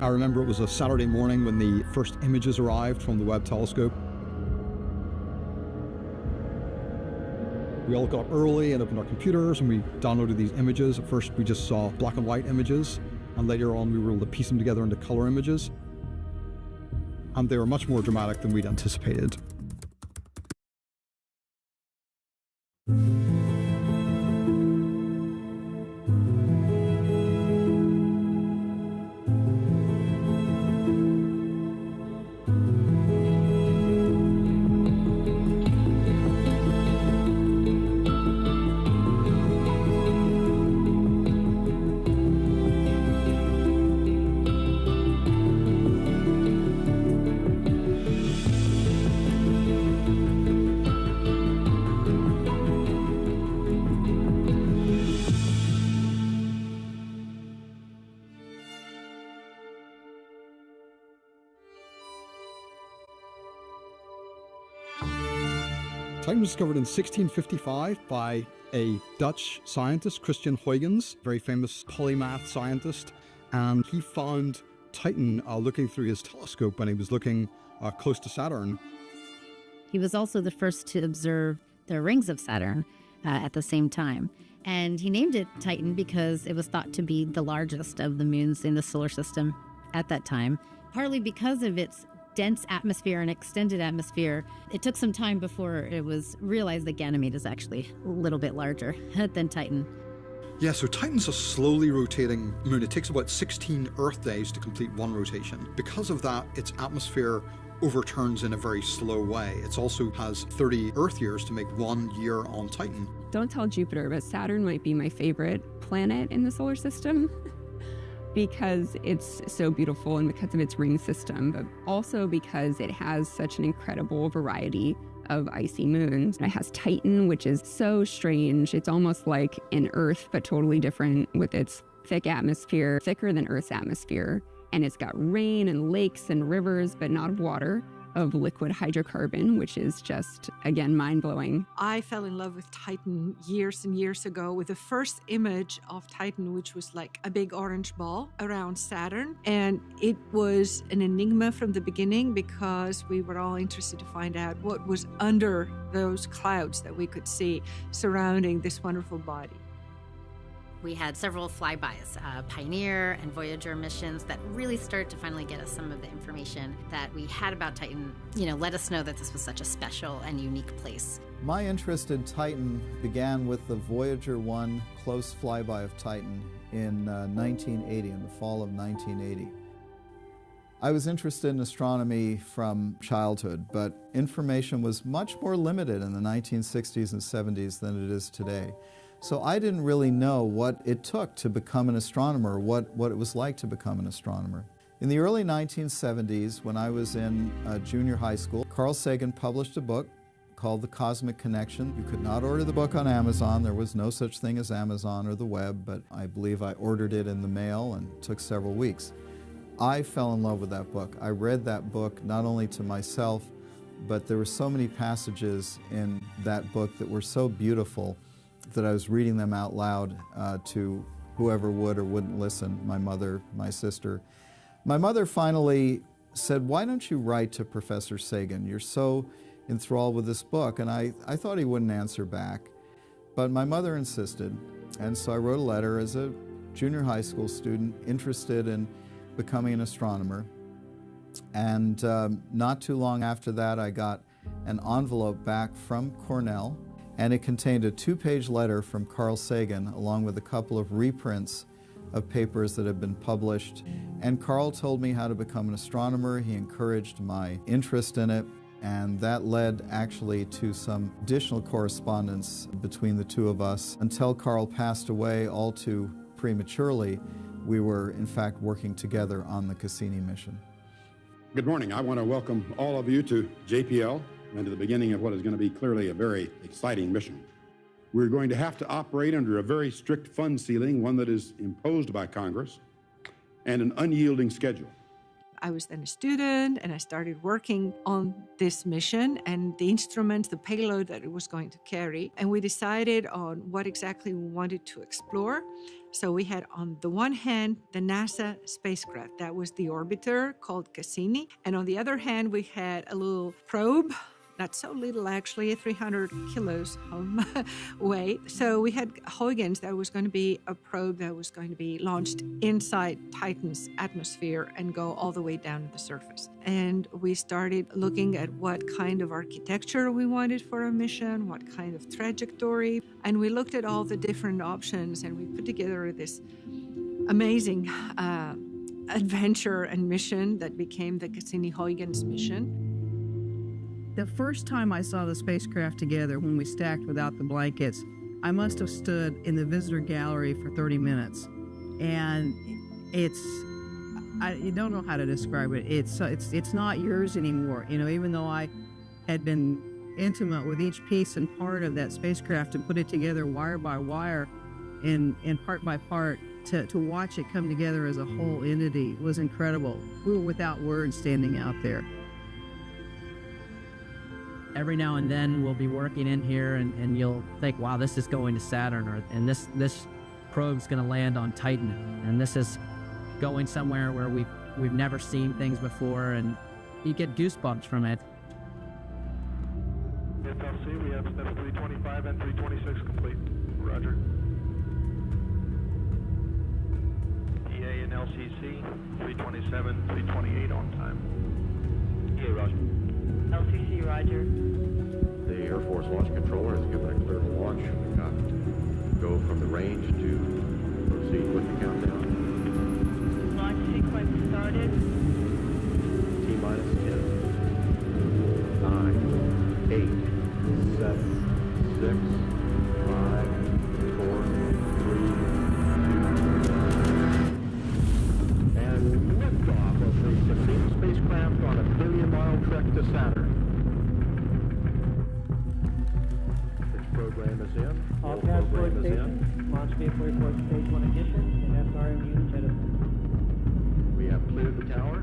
I remember it was a Saturday morning when the first images arrived from the Webb telescope. We all got up early and opened our computers and we downloaded these images. At first we just saw black and white images, and later on we were able to piece them together into color images. And they were much more dramatic than we'd anticipated. Titan was discovered in 1655 by a Dutch scientist, Cassini-Huygens, very famous polymath scientist, and he found Titan looking through his telescope when he was looking close to Saturn. He was also the first to observe the rings of Saturn at the same time. And he named it Titan because it was thought to be the largest of the moons in the solar system at that time, partly because of its dense atmosphere and extended atmosphere. It took some time before it was realized that Ganymede is actually a little bit larger than Titan. Yeah, so Titan's a slowly rotating moon. It takes about 16 Earth days to complete one rotation. Because of that, its atmosphere overturns in a very slow way. It also has 30 Earth years to make 1 year on Titan. Don't tell Jupiter, but Saturn might be my favorite planet in the solar system. Because it's so beautiful and because of its ring system, but also because it has such an incredible variety of icy moons. It has Titan, which is so strange. It's almost like an Earth, but totally different with its thick atmosphere, thicker than Earth's atmosphere. And it's got rain and lakes and rivers, but not of water, of liquid hydrocarbon, which is just, again, mind-blowing. I fell in love with Titan years and years ago with the first image of Titan, which was like a big orange ball around Saturn. And it was an enigma from the beginning because we were all interested to find out what was under those clouds that we could see surrounding this wonderful body. We had several flybys, Pioneer and Voyager missions that really started to finally get us some of the information that we had about Titan, let us know that this was such a special and unique place. My interest in Titan began with the Voyager 1 close flyby of Titan in 1980, in the fall of 1980. I was interested in astronomy from childhood, but information was much more limited in the 1960s and 70s than it is today. So I didn't really know what it took to become an astronomer, what it was like to become an astronomer. In the early 1970s, when I was in junior high school, Carl Sagan published a book called The Cosmic Connection. You could not order the book on Amazon. There was no such thing as Amazon or the web, but I believe I ordered it in the mail and it took several weeks. I fell in love with that book. I read that book not only to myself, but there were so many passages in that book that were so beautiful that I was reading them out loud to whoever would or wouldn't listen, my mother, my sister. My mother finally said, "Why don't you write to Professor Sagan? You're so enthralled with this book." And I thought he wouldn't answer back, but my mother insisted. And so I wrote a letter as a junior high school student interested in becoming an astronomer. And not too long after that, I got an envelope back from Cornell, and it contained a 2-page letter from Carl Sagan along with a couple of reprints of papers that had been published. And Carl told me how to become an astronomer. He encouraged my interest in it, and that led actually to some additional correspondence between the two of us. Until Carl passed away all too prematurely, we were in fact working together on the Cassini mission. Good morning. I want to welcome all of you to JPL and to the beginning of what is going to be clearly a very exciting mission. We're going to have to operate under a very strict fund ceiling, one that is imposed by Congress, and an unyielding schedule. I was then a student and I started working on this mission and the instrument, the payload that it was going to carry. And we decided on what exactly we wanted to explore. So we had on the one hand the NASA spacecraft, that was the orbiter called Cassini, and on the other hand we had a little probe, not so little actually, 300 kilos weight. So we had Huygens, that was going to be a probe that was going to be launched inside Titan's atmosphere and go all the way down to the surface. And we started looking at what kind of architecture we wanted for a mission, what kind of trajectory, and we looked at all the different options, and we put together this amazing adventure and mission that became the Cassini-Huygens mission. The first time I saw the spacecraft together when we stacked without the blankets, I must have stood in the visitor gallery for 30 minutes. And you don't know how to describe it. It's not yours anymore. You know, even though I had been intimate with each piece and part of that spacecraft and put it together wire by wire and part by part, to watch it come together as a whole entity was incredible. We were without words standing out there. Every now and then we'll be working in here and you'll think, wow, this is going to Saturn, and this probe's going to land on Titan, and this is going somewhere where we've never seen things before, and you get goosebumps from it. FLC, we have steps 325 and 326 complete. Roger. EA and LCC, 327, 328 on time. EA, Roger. LCC, Roger. The Air Force Launch Controller has given a clear to launch. We've got go from the range to proceed with the countdown. Launch sequence started. T-minus 10, 9, 8, 7, 6, 5, 4, 3, 2, and liftoff of the Cassini spacecraft on a billion-mile trek to Saturn. Program is in. All transport station. Launch vehicle report stage 1 ignition and SRMU jettison. We have cleared the tower,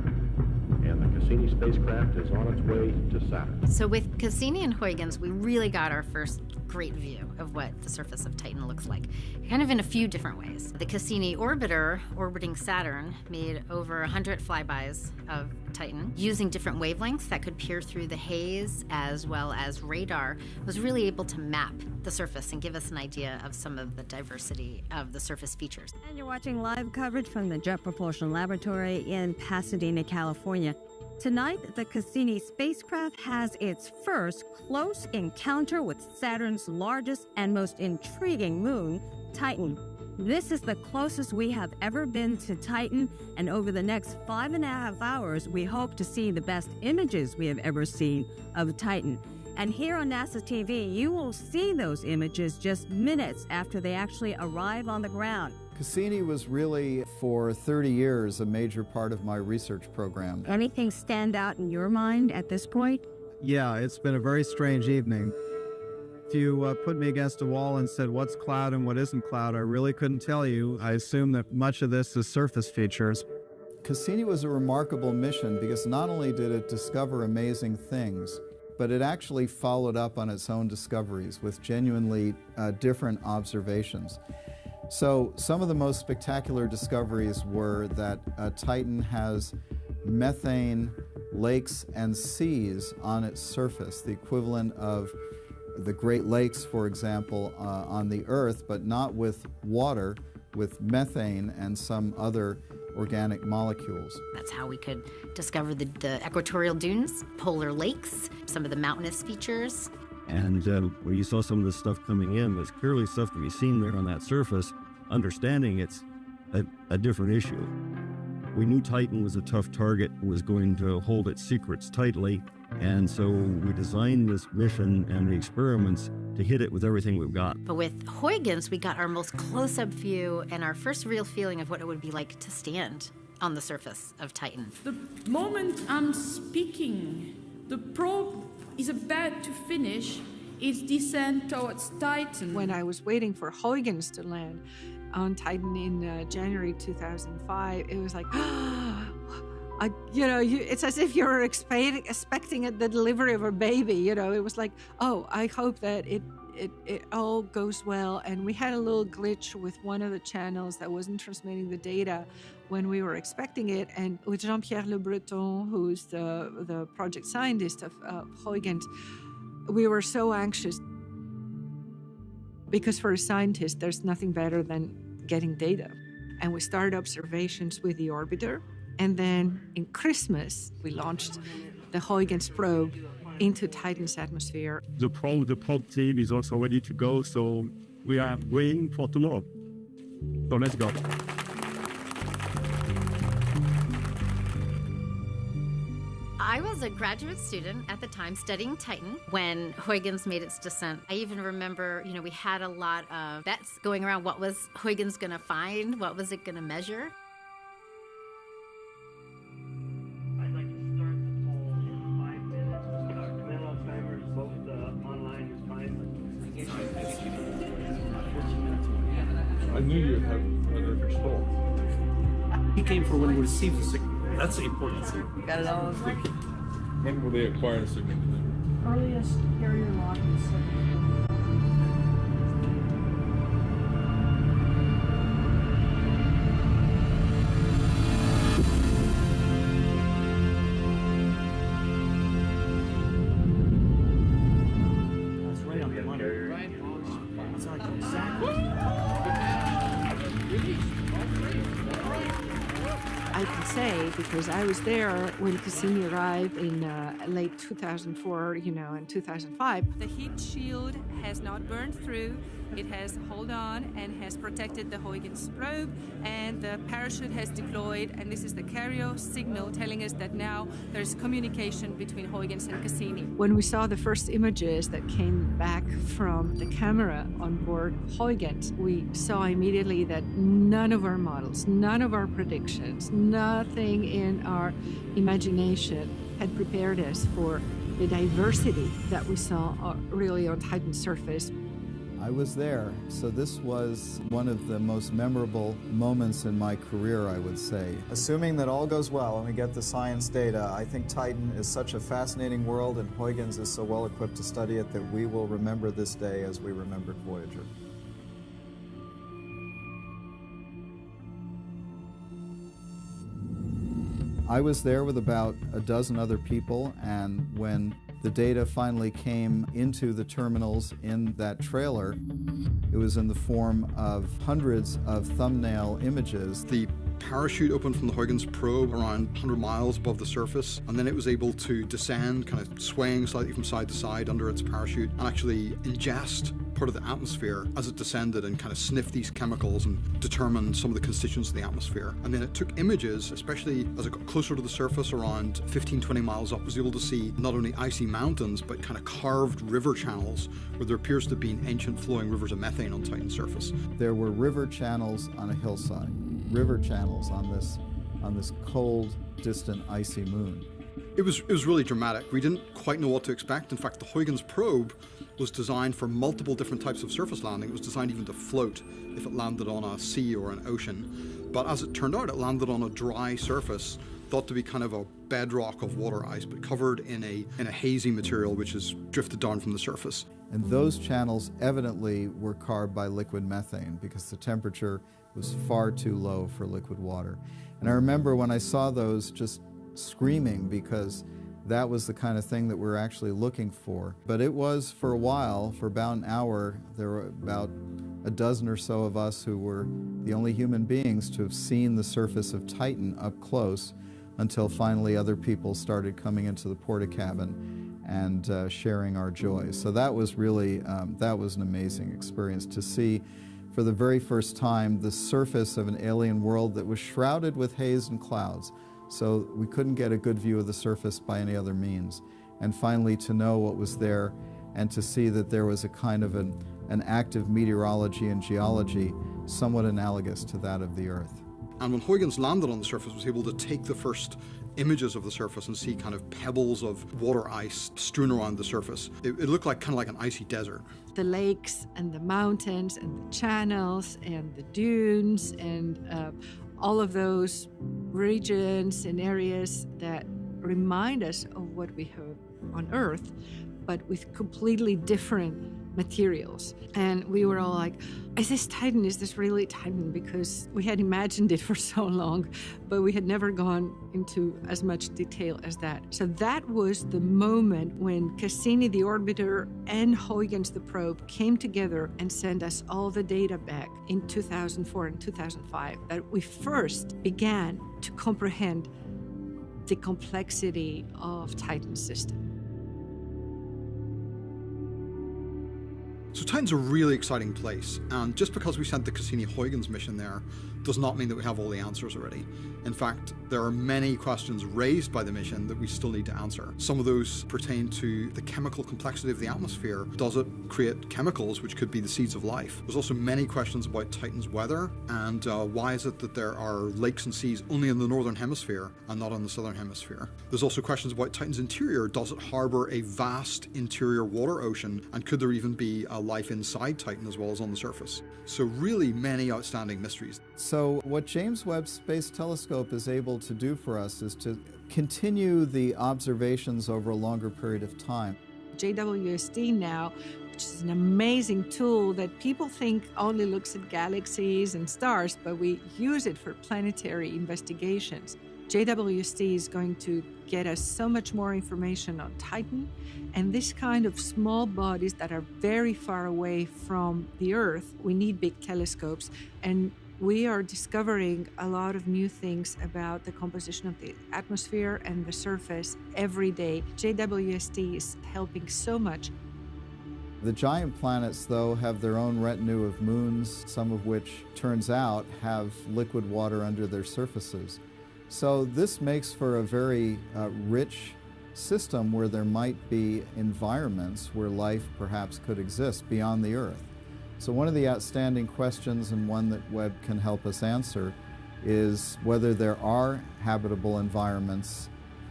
and the Cassini spacecraft is on its way to Saturn. So with Cassini and Huygens, we really got our first great view of what the surface of Titan looks like, kind of in a few different ways. The Cassini orbiter orbiting Saturn made over 100 flybys of Titan using different wavelengths that could peer through the haze, as well as radar, was really able to map the surface and give us an idea of some of the diversity of the surface features. And you're watching live coverage from the Jet Propulsion Laboratory in Pasadena, California. Tonight, the Cassini spacecraft has its first close encounter with Saturn's largest and most intriguing moon, Titan. This is the closest we have ever been to Titan, and over the next 5.5 hours, we hope to see the best images we have ever seen of Titan. And here on NASA TV, you will see those images just minutes after they actually arrive on the ground. Cassini was really, for 30 years, a major part of my research program. Anything stand out in your mind at this point? Yeah, it's been a very strange evening. If you put me against a wall and said what's cloud and what isn't cloud, I really couldn't tell you. I assume that much of this is surface features. Cassini was a remarkable mission because not only did it discover amazing things, but it actually followed up on its own discoveries with genuinely different observations. So some of the most spectacular discoveries were that Titan has methane lakes and seas on its surface, the equivalent of the Great Lakes, for example, on the Earth, but not with water, with methane and some other organic molecules. That's how we could discover the equatorial dunes, polar lakes, some of the mountainous features. And when you saw some of this stuff coming in, was clearly stuff to be seen there on that surface. Understanding it's a different issue. We knew Titan was a tough target, was going to hold its secrets tightly, and so we designed this mission and the experiments to hit it with everything we've got. But with Huygens, we got our most close-up view and our first real feeling of what it would be like to stand on the surface of Titan. The moment I'm speaking, the probe is about to finish its descent towards Titan. When I was waiting for Huygens to land on Titan in January 2005, it was like, it's as if you're expecting the delivery of a baby. It was like, oh, I hope that it all goes well. And we had a little glitch with one of the channels that wasn't transmitting the data when we were expecting it. And with Jean-Pierre Le Breton, who's the project scientist of Huygens, we were so anxious because for a scientist, there's nothing better than getting data. And we started observations with the orbiter. And then in Christmas, we launched the Huygens probe into Titan's atmosphere. The probe team is also ready to go, so we are waiting for tomorrow. So let's go. I was a graduate student at the time studying Titan when Huygens made its descent. I even remember, we had a lot of bets going around. What was Huygens going to find? What was it going to measure? I'd like to start the poll in 5 minutes. Command Alzheimer's, both online and fine. I knew you'd have another control. He came for when we received the signal. That's the important thing. Got it all? When will they acquire the signal? Earliest carrier lock is 7. That's right on the money. Right? It's like exactly. I can say, because I was there when Cassini arrived in late 2004, and 2005. The heat shield has not burned through. It has held on and has protected the Huygens probe, and the parachute has deployed, and this is the carrier signal telling us that now there's communication between Huygens and Cassini. When we saw the first images that came back from the camera on board Huygens, we saw immediately that none of our models, none of our predictions, nothing in our imagination had prepared us for the diversity that we saw really on Titan's surface. I was there, so this was one of the most memorable moments in my career, I would say. Assuming that all goes well and we get the science data, I think Titan is such a fascinating world and Huygens is so well equipped to study it that we will remember this day as we remembered Voyager. I was there with about a dozen other people, and when the data finally came into the terminals in that trailer, it was in the form of hundreds of thumbnail images. The parachute opened from the Huygens probe around 100 miles above the surface, and then it was able to descend, kind of swaying slightly from side to side under its parachute, and actually ingest part of the atmosphere as it descended and kind of sniff these chemicals and determine some of the constituents of the atmosphere. And then it took images, especially as it got closer to the surface, around 15-20 miles up, was able to see not only icy mountains, but kind of carved river channels where there appears to have been ancient flowing rivers of methane on Titan's surface. There were river channels on a hillside, river channels on this cold, distant, icy moon. It was really dramatic. We didn't quite know what to expect. In fact, the Huygens probe was designed for multiple different types of surface landing. It was designed even to float if it landed on a sea or an ocean. But as it turned out, it landed on a dry surface, thought to be kind of a bedrock of water ice, but covered in a hazy material which has drifted down from the surface. And those channels evidently were carved by liquid methane because the temperature was far too low for liquid water. And I remember when I saw those just screaming because that was the kind of thing that we're actually looking for. But it was for a while, for about an hour, there were about a dozen or so of us who were the only human beings to have seen the surface of Titan up close until finally other people started coming into the porta-cabin and sharing our joy. So that was really, that was an amazing experience to see for the very first time the surface of an alien world that was shrouded with haze and clouds. So we couldn't get a good view of the surface by any other means. And finally to know what was there and to see that there was a kind of an active meteorology and geology somewhat analogous to that of the Earth. And when Huygens landed on the surface, was able to take the first images of the surface and see kind of pebbles of water ice strewn around the surface. It looked like kind of like an icy desert. The lakes and the mountains and the channels and the dunes and all of those regions and areas that remind us of what we have on Earth, but with completely different materials. And we were all like, is this Titan? Is this really Titan? Because we had imagined it for so long, but we had never gone into as much detail as that. So that was the moment when Cassini, the orbiter, and Huygens, the probe, came together and sent us all the data back in 2004 and 2005, that we first began to comprehend the complexity of Titan's system. So Titan's a really exciting place, and just because we sent the Cassini-Huygens mission there does not mean that we have all the answers already. In fact, there are many questions raised by the mission that we still need to answer. Some of those pertain to the chemical complexity of the atmosphere. Does it create chemicals which could be the seeds of life? There's also many questions about Titan's weather, and why is it that there are lakes and seas only in the northern hemisphere and not in the southern hemisphere? There's also questions about Titan's interior. Does it harbor a vast interior water ocean, and could there even be life inside Titan as well as on the surface? So really many outstanding mysteries. So what James Webb Space Telescope is able to do for us is to continue the observations over a longer period of time. JWST now, which is an amazing tool that people think only looks at galaxies and stars, but we use it for planetary investigations. JWST is going to get us so much more information on Titan and this kind of small bodies that are very far away from the Earth. We need big telescopes, and we are discovering a lot of new things about the composition of the atmosphere and the surface every day. JWST is helping so much. The giant planets, though, have their own retinue of moons, some of which, turns out, have liquid water under their surfaces. So this makes for a very rich system where there might be environments where life perhaps could exist beyond the Earth. So one of the outstanding questions, and one that Webb can help us answer, is whether there are habitable environments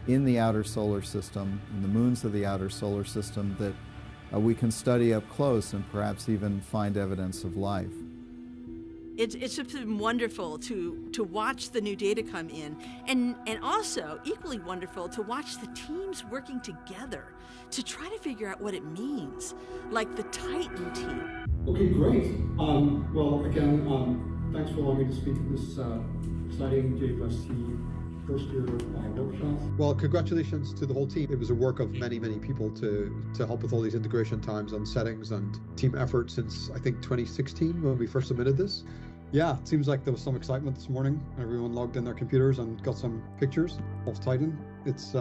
in the outer solar system, in the moons of the outer solar system, that we can study up close and perhaps even find evidence of life. It's just been wonderful to watch the new data come in, and also equally wonderful to watch the teams working together to try to figure out what it means, like the Titan team. Okay, great. Well, again, thanks for allowing me to speak at this exciting JWST first year workshop. Well, congratulations to the whole team. It was a work of many, many people to help with all these integration times and settings and team effort since, I think, 2016 when we first submitted this. Yeah, it seems like there was some excitement this morning. Everyone logged in their computers and got some pictures of Titan. It's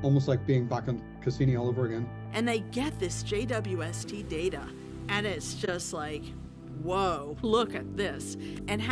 almost like being back on Cassini all over again. And they get this JWST data, and it's just like, whoa, look at this. And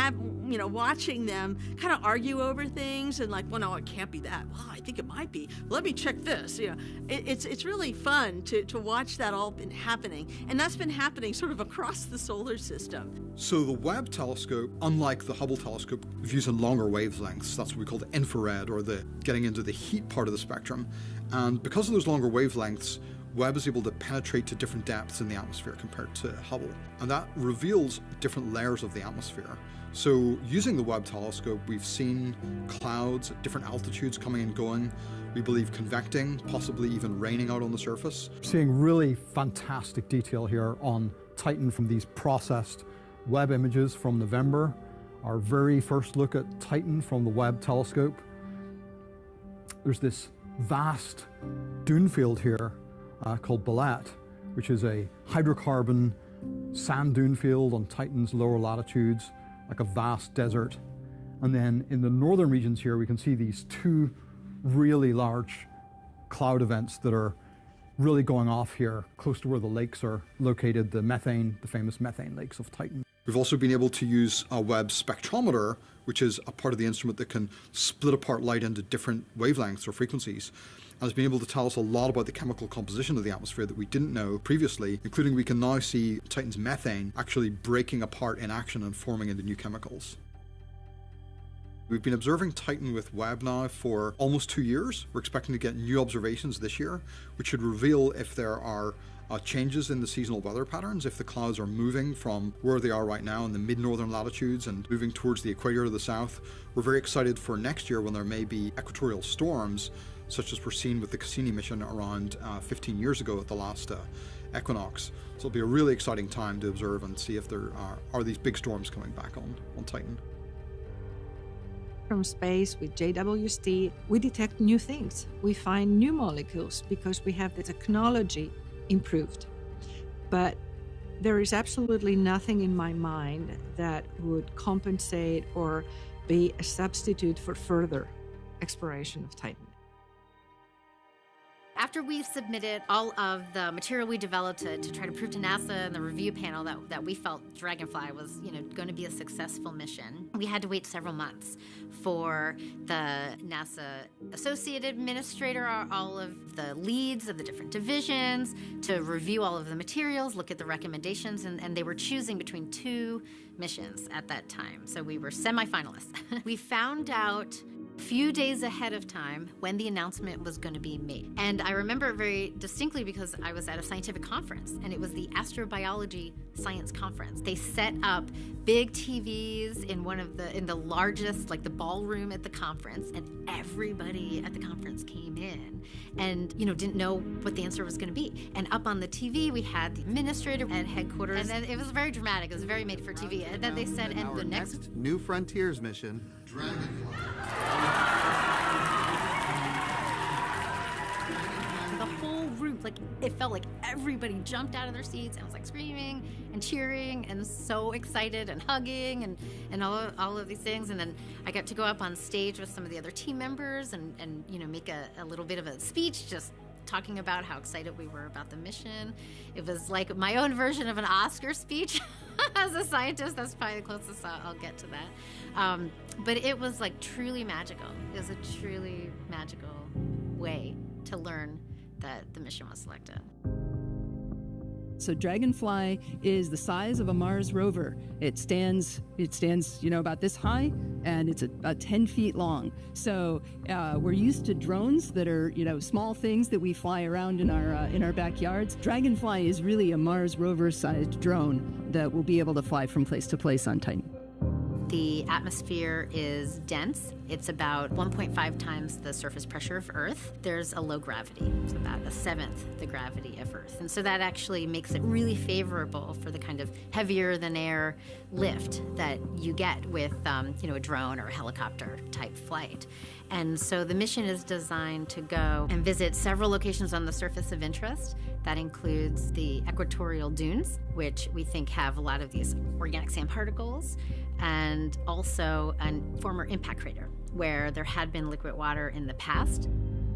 watching them kind of argue over things and like, well, no, it can't be that. Well, I think it might be. Let me check this. It's really fun to watch that all been happening. And that's been happening sort of across the solar system. So the Webb telescope, unlike the Hubble telescope, is using longer wavelengths. That's what we call the infrared, or the getting into the heat part of the spectrum. And because of those longer wavelengths, Webb is able to penetrate to different depths in the atmosphere compared to Hubble. And that reveals different layers of the atmosphere. So using the Webb telescope, we've seen clouds at different altitudes coming and going. We believe convecting, possibly even raining out on the surface. Seeing really fantastic detail here on Titan from these processed Webb images from November. Our very first look at Titan from the Webb telescope. There's this vast dune field here called Bellet, which is a hydrocarbon sand dune field on Titan's lower latitudes, like a vast desert. And then in the northern regions here, we can see these two really large cloud events that are really going off here, close to where the lakes are located, the famous methane lakes of Titan. We've also been able to use a Webb spectrometer, which is a part of the instrument that can split apart light into different wavelengths or frequencies, and has been able to tell us a lot about the chemical composition of the atmosphere that we didn't know previously, including we can now see Titan's methane actually breaking apart in action and forming into new chemicals. We've been observing Titan with Webb now for almost 2 years. We're expecting to get new observations this year, which should reveal if there are changes in the seasonal weather patterns. If the clouds are moving from where they are right now in the mid-northern latitudes and moving towards the equator to the south, we're very excited for next year when there may be equatorial storms, such as we're seeing with the Cassini mission around 15 years ago at the last equinox. So it'll be a really exciting time to observe and see if there are these big storms coming back on Titan. From space with JWST, we detect new things. We find new molecules because we have the technology improved. But there is absolutely nothing in my mind that would compensate or be a substitute for further exploration of Titan. After we've submitted all of the material we developed to try to prove to NASA and the review panel that we felt Dragonfly was, going to be a successful mission, we had to wait several months for the NASA associate administrator, all of the leads of the different divisions, to review all of the materials, look at the recommendations, and they were choosing between 2 missions at that time. So we were semi-finalists. We found out a few days ahead of time when the announcement was going to be made. And I remember it very distinctly because I was at a scientific conference, and it was the astrobiology science conference. They set up big TVs in the largest, like the ballroom at the conference, and everybody at the conference came in and, didn't know what the answer was going to be. And up on the TV, we had the administrator at headquarters, and then it was very dramatic. It was very made for TV. And then they said, and the next New Frontiers mission, Dragonfly. The whole room, it felt like everybody jumped out of their seats and was screaming and cheering and so excited and hugging and all of these things. And then I got to go up on stage with some of the other team members and make a little bit of a speech, just talking about how excited we were about the mission. It was like my own version of an Oscar speech. As a scientist, that's probably the closest I'll get to that. But it was truly magical. It was a truly magical way to learn that the mission was selected. So Dragonfly is the size of a Mars rover. It stands, about this high, and it's about 10 feet long. So we're used to drones that are, small things that we fly around in our backyards. Dragonfly is really a Mars rover-sized drone that will be able to fly from place to place on Titan. The atmosphere is dense. It's about 1.5 times the surface pressure of Earth. There's a low gravity, so about 1/7 the gravity of Earth. And so that actually makes it really favorable for the kind of heavier than air lift that you get with, a drone or a helicopter type flight. And so the mission is designed to go and visit several locations on the surface of interest. That includes the equatorial dunes, which we think have a lot of these organic sand particles, and also a former impact crater where there had been liquid water in the past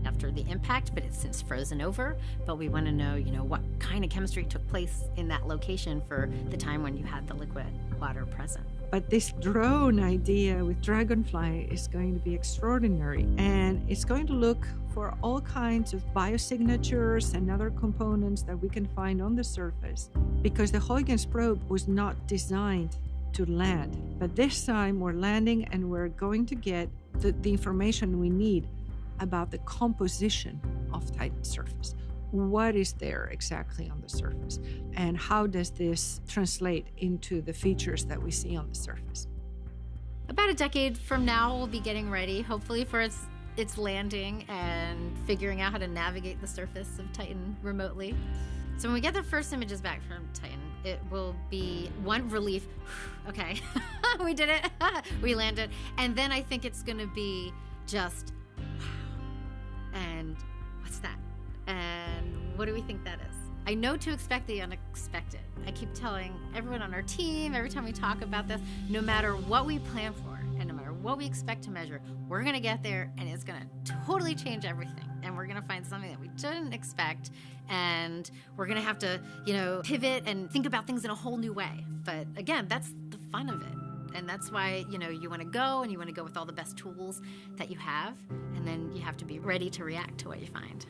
after the impact, but it's since frozen over. But we want to know, what kind of chemistry took place in that location for the time when you had the liquid water present. But this drone idea with Dragonfly is going to be extraordinary, and it's going to look for all kinds of biosignatures and other components that we can find on the surface, because the Huygens probe was not designed to land. But this time we're landing, and we're going to get the information we need about the composition of Titan's surface. What is there exactly on the surface? And how does this translate into the features that we see on the surface? About a decade from now, we'll be getting ready, hopefully, for its landing and figuring out how to navigate the surface of Titan remotely. So when we get the first images back from Titan, it will be one relief. Okay, we did it. We landed. And then I think it's going to be just, wow. And what's that? And what do we think that is? I know to expect the unexpected. I keep telling everyone on our team, every time we talk about this, no matter what we plan for and no matter what we expect to measure, we're going to get there and it's going to totally change everything. And we're going to find something that we didn't expect. And we're going to have to, pivot and think about things in a whole new way. But again, that's the fun of it. And that's why, you want to go and you want to go with all the best tools that you have. And then you have to be ready to react to what you find.